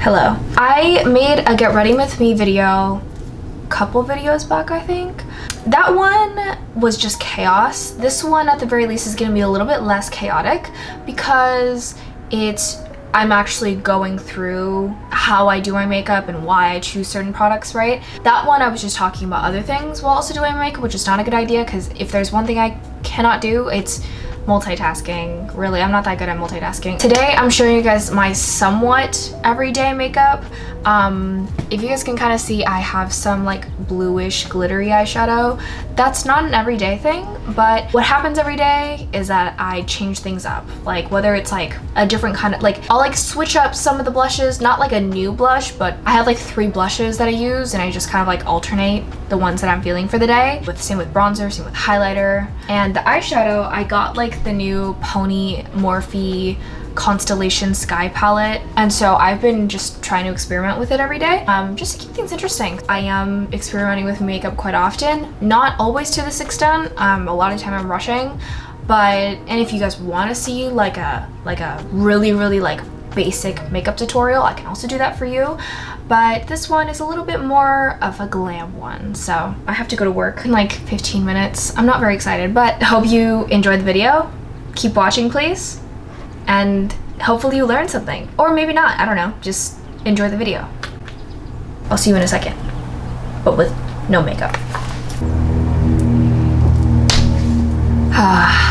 Hello. I made a get ready with me video a couple videos back, I think. That one was just chaos. This one at the very least is going to be a little bit less chaotic because I'm actually going through how I do my makeup and why I choose certain products, right? That one I was just talking about other things while also doing my makeup, which is not a good idea because if there's one thing I cannot do, it's multitasking. Really, I'm not that good at multitasking. Today I'm showing you guys my somewhat everyday makeup. If you guys can kind of see, I have some like bluish glittery eyeshadow. That's not an everyday thing, but what happens every day is that I change things up. Like whether it's like a different kind of, like I'll like switch up some of the blushes, not like a new blush, but I have like 3 blushes that I use and I just kind of like alternate the ones that I'm feeling for the day. Same with bronzer, same with highlighter. And the eyeshadow, I got like the new Pony Morphe Constellation Sky palette, and so I've been just trying to experiment with it every day, just to keep things interesting. I am experimenting with makeup quite often, not always to this extent. A lot of the time I'm rushing, and if you guys want to see like a really like basic makeup tutorial, I can also do that for you. But this one is a little bit more of a glam one. So I have to go to work in like 15 minutes. I'm not very excited, but hope you enjoyed the video. Keep watching, please. And hopefully you learned something. Or maybe not, I don't know. Just enjoy the video. I'll see you in a second, but with no makeup.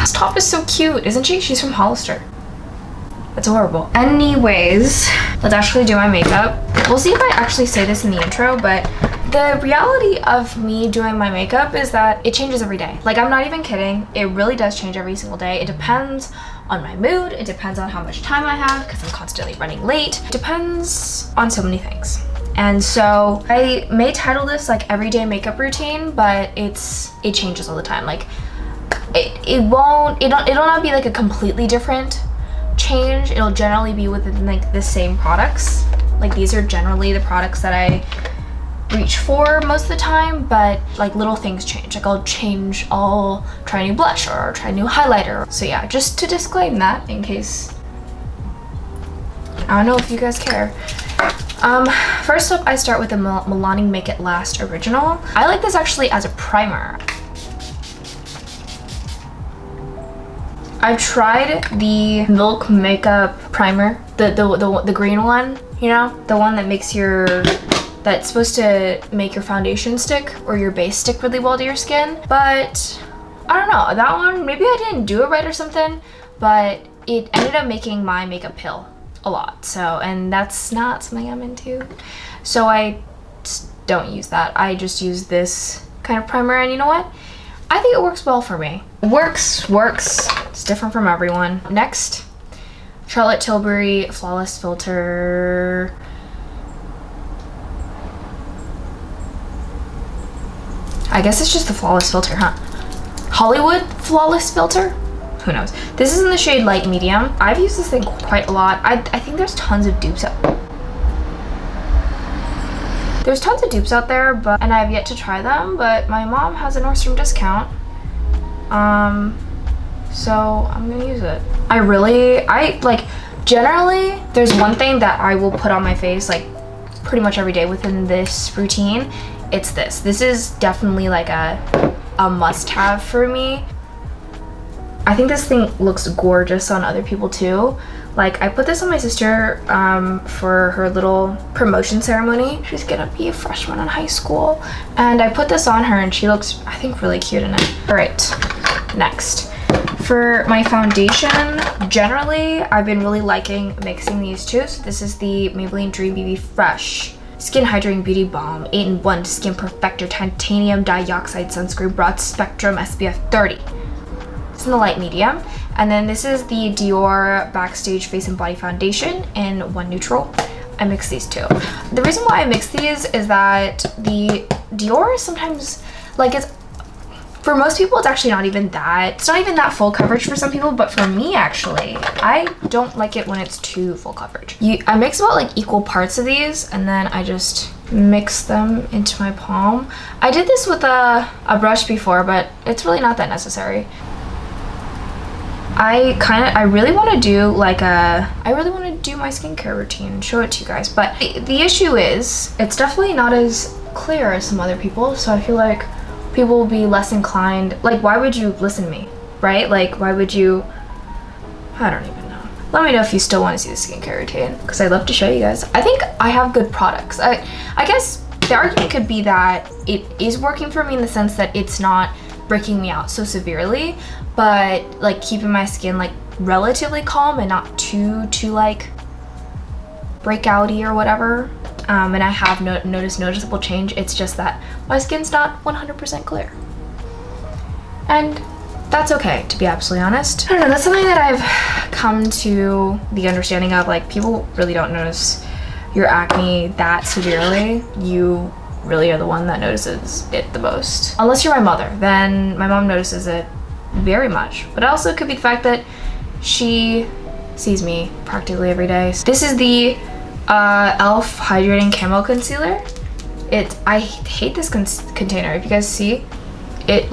This top is so cute, isn't she? She's from Hollister. That's horrible. Anyways, let's actually do my makeup. We'll see if I actually say this in the intro, but the reality of me doing my makeup is that it changes every day. Like, I'm not even kidding. It really does change every single day. It depends on my mood. It depends on how much time I have because I'm constantly running late. It depends on so many things. And so I may title this like everyday makeup routine, but it changes all the time. Like it'll not be like a completely different change. It'll generally be within like the same products. Like these are generally the products that I reach for most of the time, but like little things change. Like I'll try a new blush or try a new highlighter. So yeah, just to disclaim that in case, I don't know if you guys care. First up, I start with the Milani Make It Last Original. I like this actually as a primer. I've tried the Milk Makeup Primer, the green one, you know, the one that makes that's supposed to make your foundation stick or your base stick really well to your skin. But I don't know, that one, maybe I didn't do it right or something, but it ended up making my makeup pill a lot. So, and that's not something I'm into. So I just don't use that. I just use this kind of primer, and you know what? I think it works well for me. Works. It's different from everyone. Next, Charlotte Tilbury Flawless Filter. I guess it's just the Flawless Filter, huh? Hollywood Flawless Filter? Who knows? This is in the shade Light Medium. I've used this thing quite a lot. I think there's tons of dupes out there, and I have yet to try them, but my mom has a Nordstrom discount. So I'm gonna use it. Generally, there's one thing that I will put on my face like pretty much every day within this routine. It's this. This is definitely like a must-have for me. I think this thing looks gorgeous on other people too. Like, I put this on my sister for her little promotion ceremony. She's gonna be a freshman in high school. And I put this on her and she looks, I think, really cute in it. All right, next. For my foundation, generally, I've been really liking mixing these two. So this is the Maybelline Dream BB Fresh Skin Hydrating Beauty Balm 8-in-1 Skin Perfector Titanium Dioxide Sunscreen Broad Spectrum SPF 30. It's in the light medium. And then this is the Dior Backstage Face and Body Foundation in 1 Neutral. I mix these two. The reason why I mix these is that the Dior is sometimes, like, for most people, it's actually not even that full coverage for some people, but for me, actually, I don't like it when it's too full coverage. I mix about like equal parts of these, and then I just mix them into my palm. I did this with a brush before, but it's really not that necessary. I really want to do like I really want to do my skincare routine and show it to you guys, but the issue is it's definitely not as clear as some other people, so I feel like people will be less inclined. Like, why would you listen to me, right? Like, why would you? I don't even know. Let me know if you still want to see the skincare routine, because I'd love to show you guys. I think I have good products. I guess the argument could be that it is working for me in the sense that it's not breaking me out so severely, but like keeping my skin like relatively calm and not too like breakouty or whatever. And I have noticed noticeable change. It's just that my skin's not 100% clear, and that's okay, to be absolutely honest. I don't know, that's something that I've come to the understanding of. Like, people really don't notice your acne that severely. You really are the one that notices it the most. Unless you're my mother, then my mom notices it very much. But it also could be the fact that she sees me practically every day. This is the e.l.f. Hydrating Camo Concealer. I hate this container. If you guys see, it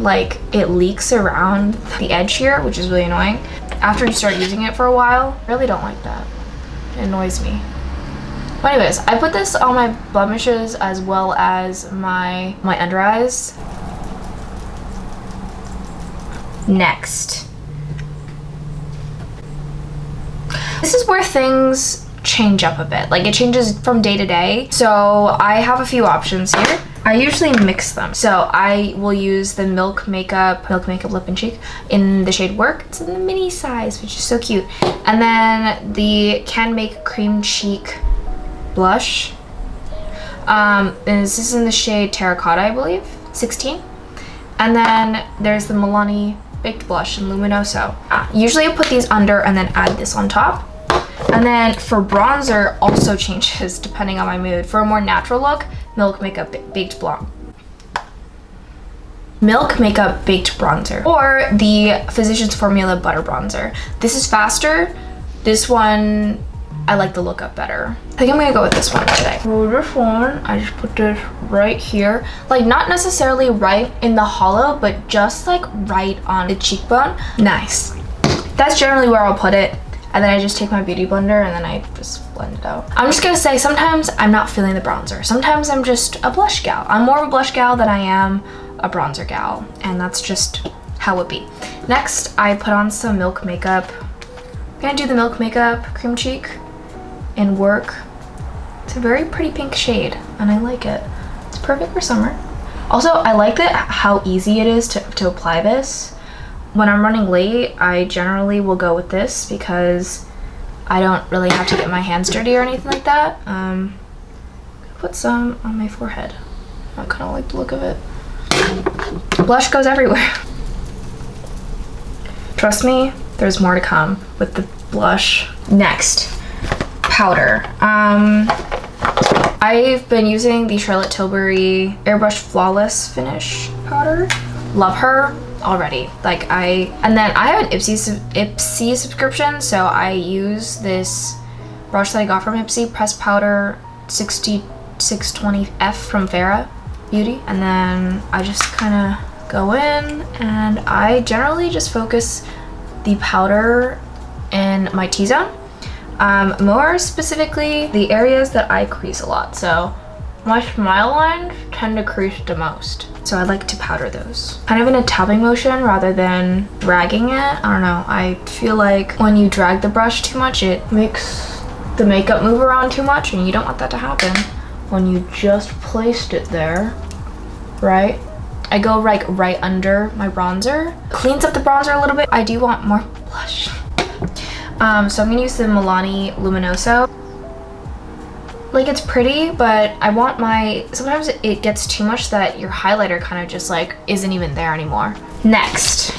leaks around the edge here, which is really annoying. After you start using it for a while, I really don't like that. It annoys me. But anyways, I put this on my blemishes as well as my under eyes. Next. This is where things change up a bit. Like, it changes from day to day. So I have a few options here. I usually mix them. So I will use the Milk Makeup Lip and Cheek in the shade Werk. It's in the mini size, which is so cute. And then the Can Make Cream Cheek blush. And this is in the shade Terracotta, I believe, 16. And then there's the Milani Baked Blush in Luminoso. Usually I put these under and then add this on top. And then for bronzer, also changes depending on my mood. For a more natural look, Milk Makeup Baked Bronzer, or the Physicians Formula Butter Bronzer. This is faster. This one, I like the look up better. I think I'm gonna go with this one today. For this one, I just put this right here. Like, not necessarily right in the hollow, but just like right on the cheekbone. Nice. That's generally where I'll put it. And then I just take my beauty blender and then I just blend it out. I'm just gonna say, sometimes I'm not feeling the bronzer. Sometimes I'm just a blush gal. I'm more of a blush gal than I am a bronzer gal. And that's just how it be. Next, I put on some Milk Makeup. I'm gonna do the Milk Makeup Cream Cheek in Werk. It's a very pretty pink shade and I like it. It's perfect for summer. Also, I like how easy it is to apply this. When I'm running late, I generally will go with this because I don't really have to get my hands dirty or anything like that. Put some on my forehead. I kind of like the look of it. Blush goes everywhere. Trust me, there's more to come with the blush. Next, powder. I've been using the Charlotte Tilbury Airbrush Flawless Finish powder. Love her already. And then I have an Ipsy subscription, so I use this brush that I got from Ipsy, Pressed Powder 6620F from Farrah Beauty. And then I just kind of go in and I generally just focus the powder in my T-zone. More specifically, the areas that I crease a lot. So my smile lines tend to crease the most. So I like to powder those. Kind of in a tapping motion rather than dragging it. I don't know. I feel like when you drag the brush too much, it makes the makeup move around too much, and you don't want that to happen when you just placed it there, right? I go like right under my bronzer. Cleans up the bronzer a little bit. I do want more blush. So I'm gonna use the Milani Luminoso. Like, it's pretty, but I want sometimes it gets too much that your highlighter kind of just like isn't even there anymore. Next,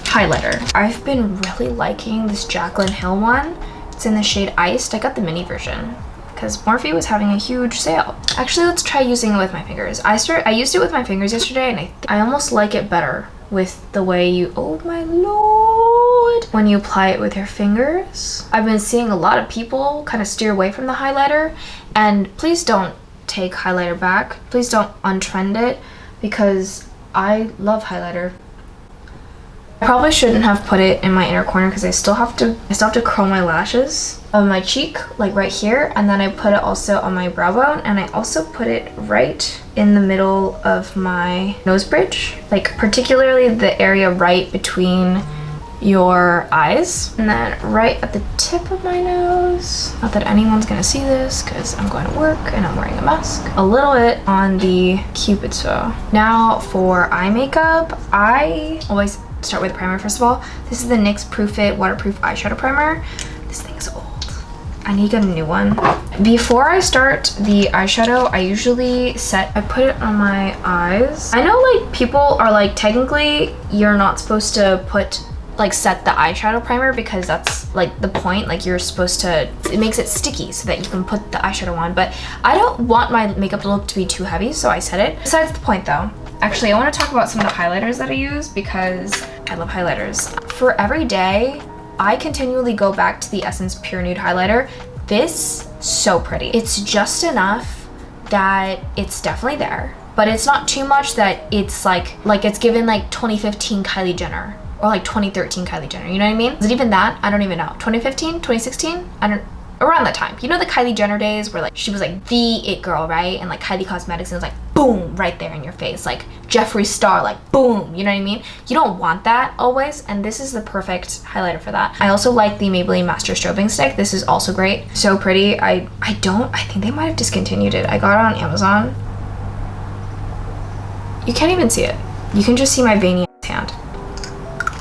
highlighter. I've been really liking this Jaclyn Hill one. It's in the shade Iced. I got the mini version because Morphe was having a huge sale. Actually, let's try using it with my fingers. I used it with my fingers yesterday, and I almost like it better with the way you, oh my lord, when you apply it with your fingers. I've been seeing a lot of people kind of steer away from the highlighter, and please don't take highlighter back. Please don't untrend it, because I love highlighter. I probably shouldn't have put it in my inner corner because I still have to curl my lashes on my cheek, like right here, and then I put it also on my brow bone, and I also put it right in the middle of my nose bridge, like particularly the area right between your eyes, and then right at the tip of my nose. Not that anyone's gonna see this because I'm going to work and I'm wearing a mask. A little bit on the cupid's bow. Now for eye makeup, I always start with primer first of all. This is the NYX Proof It waterproof eyeshadow primer. This thing is old. I need to get a new one. Before I start the eyeshadow, I usually I put it on my eyes. I know like people are like, technically you're not supposed to set the eyeshadow primer because that's like the point, like you're supposed to, it makes it sticky so that you can put the eyeshadow on, but I don't want my makeup look to be too heavy, so I set it. Besides the point though, actually I want to talk about some of the highlighters that I use because I love highlighters. For every day, I continually go back to the Essence Pure Nude highlighter. This, so pretty. It's just enough that it's definitely there, but it's not too much that it's like it's given like 2015 Kylie Jenner. Or like 2013 Kylie Jenner, you know what I mean? Is it even that? I don't even know. 2015, 2016? Around that time. You know the Kylie Jenner days where like she was like the it girl, right? And like Kylie Cosmetics, and it was like boom, right there in your face. Like Jeffree Star, like boom, you know what I mean? You don't want that always, and this is the perfect highlighter for that. I also like the Maybelline Master Strobing Stick. This is also great. So pretty. I think they might have discontinued it. I got it on Amazon. You can't even see it. You can just see my veiny hand.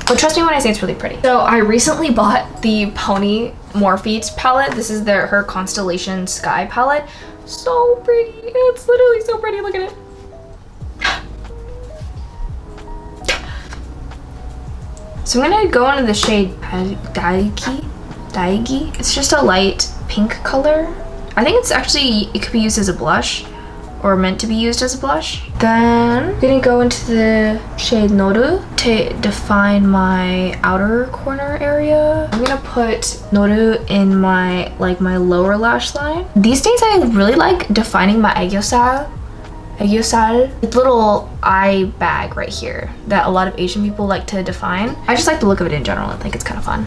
But trust me when I say it's really pretty. So I recently bought the Pony Morphe palette. This is her Constellation Sky palette. So pretty. It's literally so pretty. Look at it. So I'm gonna go into the shade Daigi. It's just a light pink color. I think it's actually, it could be used as a blush, or meant to be used as a blush. Then I'm gonna go into the shade Noru to define my outer corner area. I'm gonna put Noru in my lower lash line. These days I really like defining my aegyosal, the little eye bag right here that a lot of Asian people like to define. I just like the look of it in general. I think it's kind of fun.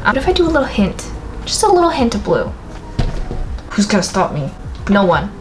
What if I do a little hint, just a little hint of blue? Who's gonna stop me? No one.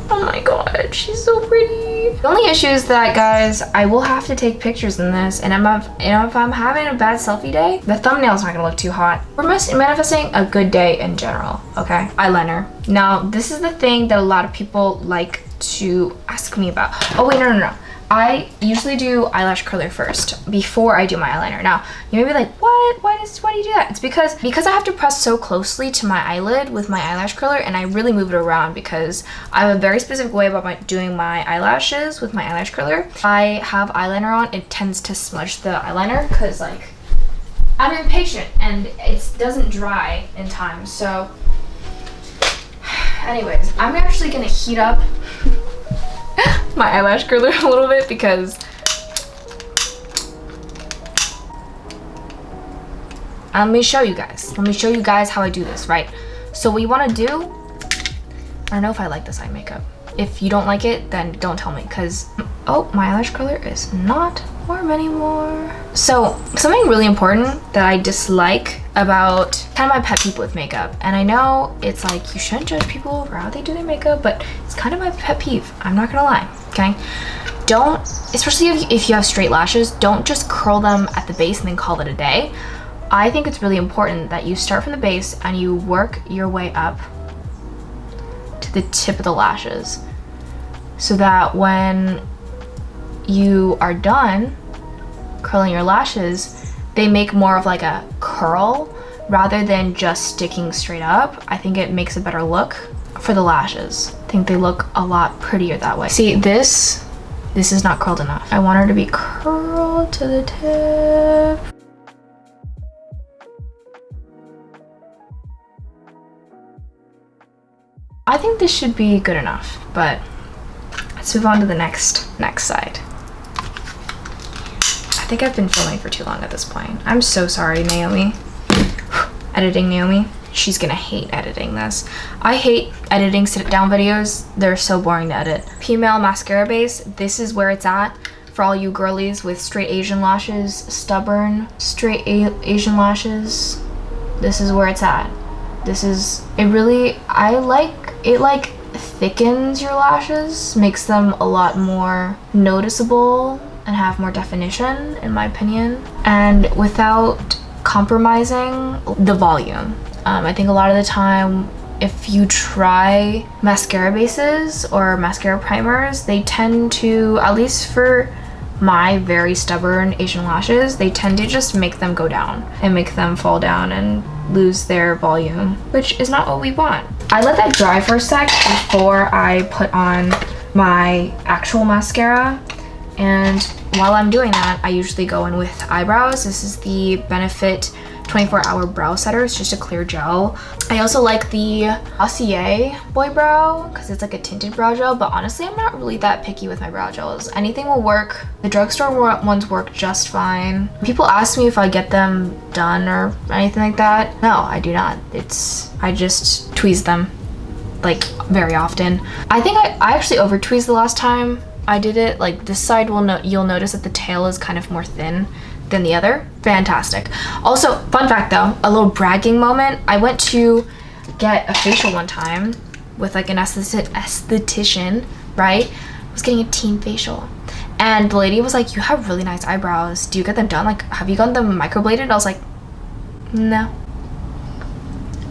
Oh my god, she's so pretty. The only issue is that, guys, I will have to take pictures in this, and if I'm having a bad selfie day, the thumbnail's not gonna look too hot. We're manifesting a good day in general, okay? Eyeliner. Now, this is the thing that a lot of people like to ask me about. Oh wait, no. I usually do eyelash curler first before I do my eyeliner. Now, you may be like, what? Why do you do that? It's because I have to press so closely to my eyelid with my eyelash curler, and I really move it around because I have a very specific way about doing my eyelashes with my eyelash curler. If I have eyeliner on, it tends to smudge the eyeliner because like I'm impatient and it doesn't dry in time. So anyways, I'm actually gonna heat up my eyelash curler a little bit because let me show you guys how I do this, right? So what you want to do, I don't know if I like this eye makeup. If you don't like it, then don't tell me, because oh, my eyelash curler is not warm anymore. So something really important that I dislike about kind of my pet peeve with makeup, and I know it's like you shouldn't judge people for how they do their makeup, but it's kind of my pet peeve, I'm not gonna lie, okay? Don't, especially if you have straight lashes, don't just curl them at the base and then call it a day. I think it's really important that you start from the base and you work your way up to the tip of the lashes, so that when you are done curling your lashes, they make more of like a curl rather than just sticking straight up. I think it makes a better look for the lashes. I think they look a lot prettier that way. See, this is not curled enough. I want her to be curled to the tip. I think this should be good enough, but let's move on to the next side. I think I've been filming for too long at this point. I'm so sorry, Naomi. Editing Naomi. She's gonna hate editing this. I hate editing sit-down videos. They're so boring to edit. Pmel mascara base, this is where it's at for all you girlies with straight Asian lashes, stubborn straight Asian lashes. This is where it's at. I like it, like thickens your lashes, makes them a lot more noticeable and have more definition, in my opinion, and without compromising the volume. I think a lot of the time, if you try mascara bases or mascara primers, they tend to, at least for my very stubborn Asian lashes, they tend to just make them go down and make them fall down and lose their volume, which is not what we want. I let that dry for a sec before I put on my actual mascara, and while I'm doing that, I usually go in with eyebrows. This is the Benefit 24-hour brow setter. It's just a clear gel. I also like the Glossier Boy Brow because it's like a tinted brow gel, but honestly, I'm not really that picky with my brow gels. Anything will work. The drugstore ones work just fine. People ask me if I get them done or anything like that. No, I do not. I just tweeze them like very often. I think I actually over tweezed the last time I did it. Like this side you'll notice that the tail is kind of more thin than the other. Fantastic. Also, fun fact though, a little bragging moment. I went to get a facial one time with like an esthetician, right? I was getting a teen facial. And the lady was like, you have really nice eyebrows. Do you get them done? Like, have you gotten them microbladed? I was like, no,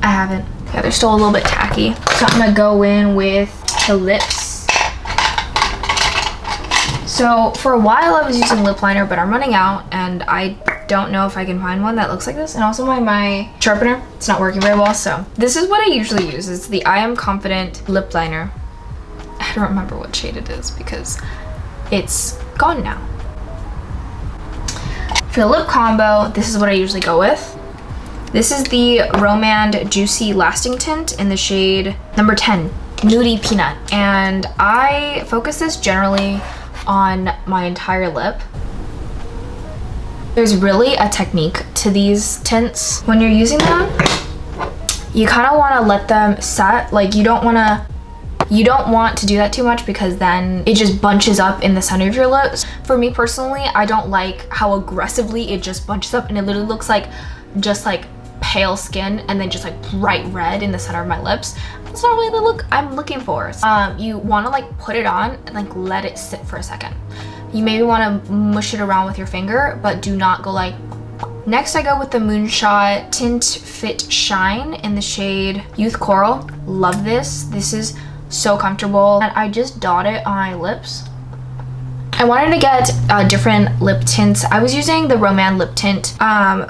I haven't. Yeah, they're still a little bit tacky. So I'm gonna go in with the lips. So for a while I was using lip liner, but I'm running out and I don't know if I can find one that looks like this. And also my sharpener, it's not working very well. So this is what I usually use. It's the I Am Confident lip liner. I don't remember what shade it is because it's gone now. For the lip combo, this is what I usually go with. This is the Romand Juicy Lasting Tint in the shade number 10, Nudie Peanut. And I focus this generally on my entire lip. There's really a technique to these tints. When you're using them, you kind of want to let them set. Like you don't want to do that too much because then it just bunches up in the center of your lips. For me personally, I don't like how aggressively it just bunches up and it literally looks like just like pale skin and then just like bright red in the center of my lips. That's not really the look I'm looking for. You want to like put it on and like let it sit for a second. You maybe want to mush it around with your finger, but do not go like. Next I go with the Moonshot Tint Fit Shine in the shade Youth Coral. Love this. This is so comfortable and I just dot it on my lips. I wanted to get different lip tints. I was using the Romand lip tint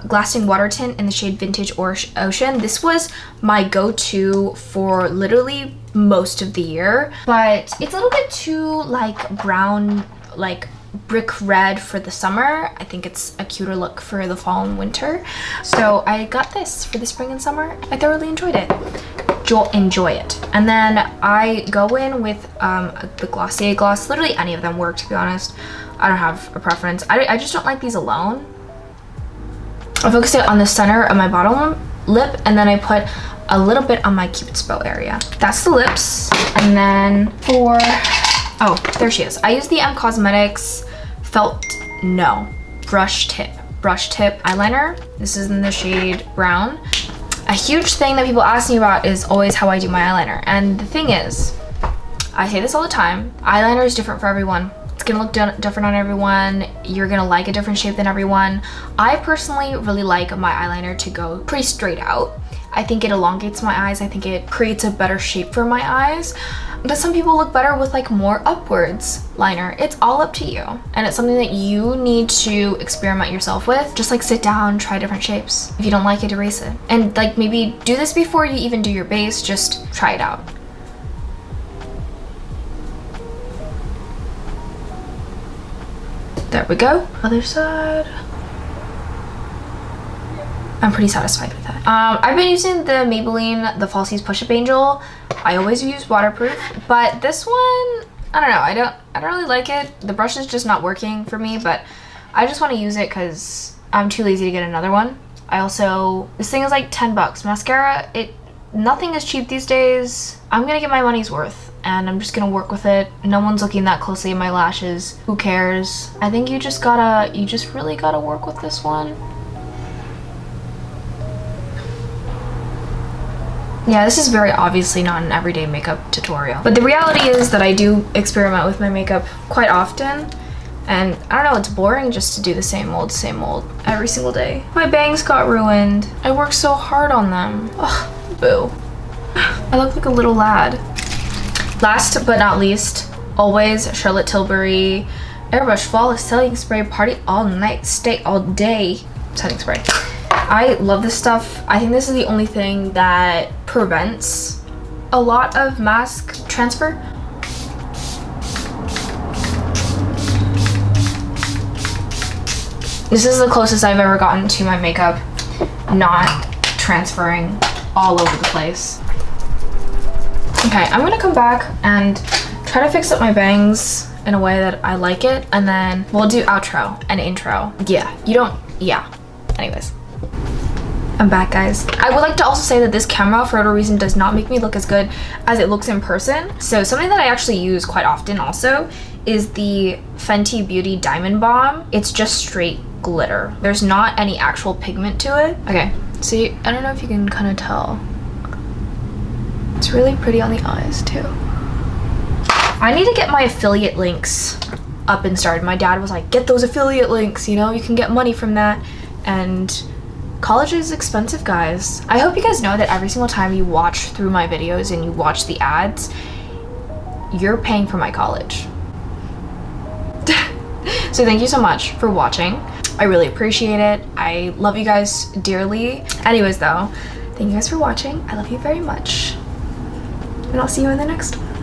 glassing water tint in the shade Vintage Ocean. This was my go-to for literally most of the year, but it's a little bit too like brown, like brick red for the summer. I think it's a cuter look for the fall and winter. So I got this for the spring and summer. I thoroughly enjoyed it. Enjoy it. And then I go in with the Glossier gloss. Literally any of them work, to be honest. I don't have a preference. I just don't like these alone. I focus it on the center of my bottom lip and then I put a little bit on my Cupid's bow area. That's the lips. And then for, oh, there she is. I use the Cosmetics brush tip eyeliner. This is in the shade Brown. A huge thing that people ask me about is always how I do my eyeliner. And the thing is, I say this all the time, eyeliner is different for everyone. It's gonna look different on everyone. You're gonna like a different shape than everyone. I personally really like my eyeliner to go pretty straight out. I think it elongates my eyes. I think it creates a better shape for my eyes. But some people look better with like more upwards liner. It's all up to you. And it's something that you need to experiment yourself with. Just like sit down, try different shapes. If you don't like it, erase it. And like maybe do this before you even do your base, just try it out. There we go. Other side. I'm pretty satisfied with that. I've been using the Maybelline, the Falsies Push-Up Angel. I always use waterproof, but this one, I don't know. I don't really like it. The brush is just not working for me, but I just want to use it because I'm too lazy to get another one. This thing is like 10 bucks. Mascara, it Nothing is cheap these days. I'm gonna get my money's worth and I'm just gonna work with it. No one's looking that closely at my lashes. Who cares? I think you just really gotta work with this one. Yeah, this is very obviously not an everyday makeup tutorial. But the reality is that I do experiment with my makeup quite often. And I don't know, it's boring just to do the same old every single day. My bangs got ruined. I worked so hard on them. Ugh, boo. I look like a little lad. Last but not least, always Charlotte Tilbury Airbrush Flawless Setting Spray. Party all night, stay all day setting spray. I love this stuff. I think this is the only thing that prevents a lot of mask transfer. This is the closest I've ever gotten to my makeup not transferring all over the place. Okay, I'm gonna come back and try to fix up my bangs in a way that I like it, and then we'll do outro and intro. Yeah. Anyways. I'm back, guys. I would like to also say that this camera, for whatever reason, does not make me look as good as it looks in person. So something that I actually use quite often also is the Fenty Beauty Diamond Bomb. It's just straight glitter. There's not any actual pigment to it. Okay, see, I don't know if you can kind of tell. It's really pretty on the eyes too. I need to get my affiliate links up and started. My dad was like, get those affiliate links, you know, you can get money from that. And college is expensive, guys. I hope you guys know that every single time you watch through my videos and you watch the ads, you're paying for my college. So thank you so much for watching. I really appreciate it. I love you guys dearly. Anyways though, thank you guys for watching. I love you very much. And I'll see you in the next one.